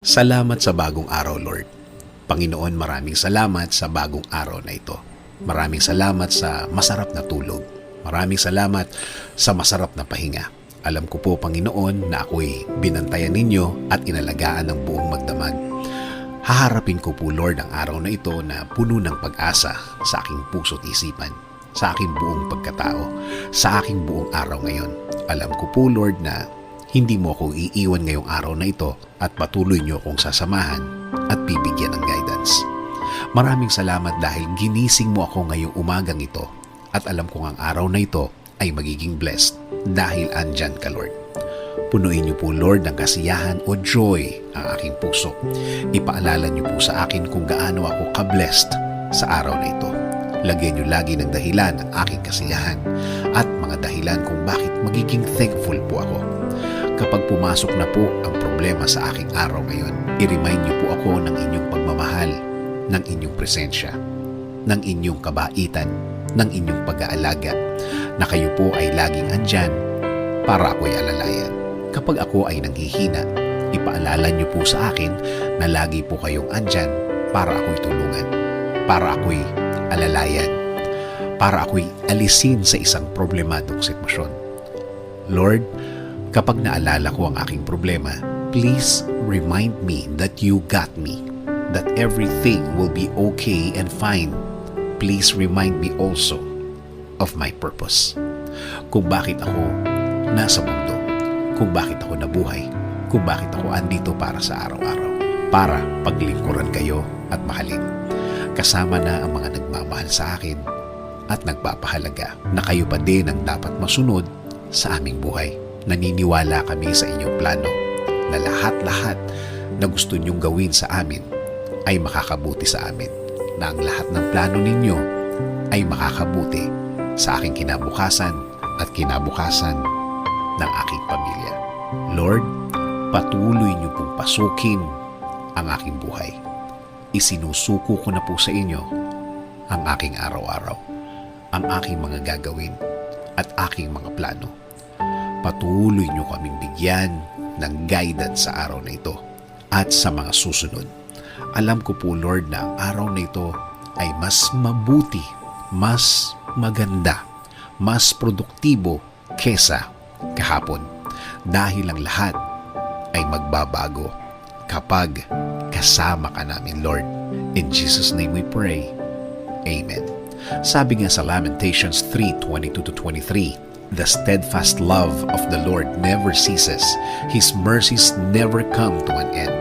Salamat sa bagong araw, Lord. Panginoon, maraming salamat sa bagong araw na ito. Maraming salamat sa masarap na tulog. Maraming salamat sa masarap na pahinga. Alam ko po, Panginoon, na ako'y binantayan ninyo at inalagaan ng buong magdamag. Haharapin ko po, Lord, ang araw na ito na puno ng pag-asa sa aking puso't isipan, sa aking buong pagkatao, sa aking buong araw ngayon. Alam ko po, Lord, na hindi mo ako iiwan ngayong araw na ito at patuloy niyo akong sasamahan at bibigyan ng guidance. Maraming salamat dahil ginising mo ako ngayong umagang ito at alam kong ang araw na ito ay magiging blessed dahil andyan ka, Lord. Punuin niyo po, Lord, ng kasiyahan o joy ang aking puso. Ipaalala niyo po sa akin kung gaano ako ka-blessed sa araw na ito. Lagyan niyo lagi ng dahilan ang aking kasiyahan at mga dahilan kung bakit magiging thankful po ako. Kapag pumasok na po ang problema sa aking araw ngayon, i-remind niyo po ako ng inyong pagmamahal, ng inyong presensya, ng inyong kabaitan, ng inyong pag-aalaga, na kayo po ay laging andyan para ako'y alalayan. Kapag ako ay nanghihina, ipaalala niyo po sa akin na lagi po kayong andyan para ako'y tulungan, para ako'y alalayan, para ako'y alisin sa isang problemadong sitwasyon. Lord, kapag naalala ko ang aking problema, please remind me that you got me, that everything will be okay and fine. Please remind me also of my purpose. Kung bakit ako nasa mundo, kung bakit ako nabuhay, kung bakit ako andito para sa araw-araw, para paglingkuran kayo at mahalin. Kasama na ang mga nagmamahal sa akin at nagpapahalaga na kayo pa din ang dapat masunod sa aming buhay. Naniniwala kami sa inyong plano na lahat-lahat na gusto niyong gawin sa amin ay makakabuti sa amin, na ang lahat ng plano ninyo ay makakabuti sa aking kinabukasan at kinabukasan ng aking pamilya. Lord, patuloy niyo pong pasukin ang aking buhay. Isinusuko ko na po sa inyo ang aking araw-araw, ang aking mga gagawin at aking mga plano. Patuloy niyo kaming bigyan ng guidance sa araw na ito at sa mga susunod. Alam ko po, Lord, na ang araw na ito ay mas mabuti, mas maganda, mas produktibo kesa kahapon. Dahil ang lahat ay magbabago kapag kasama ka namin, Lord. In Jesus' name we pray. Amen. Sabi nga sa Lamentations 3:22-23, "The steadfast love of the Lord never ceases. His mercies never come to an end.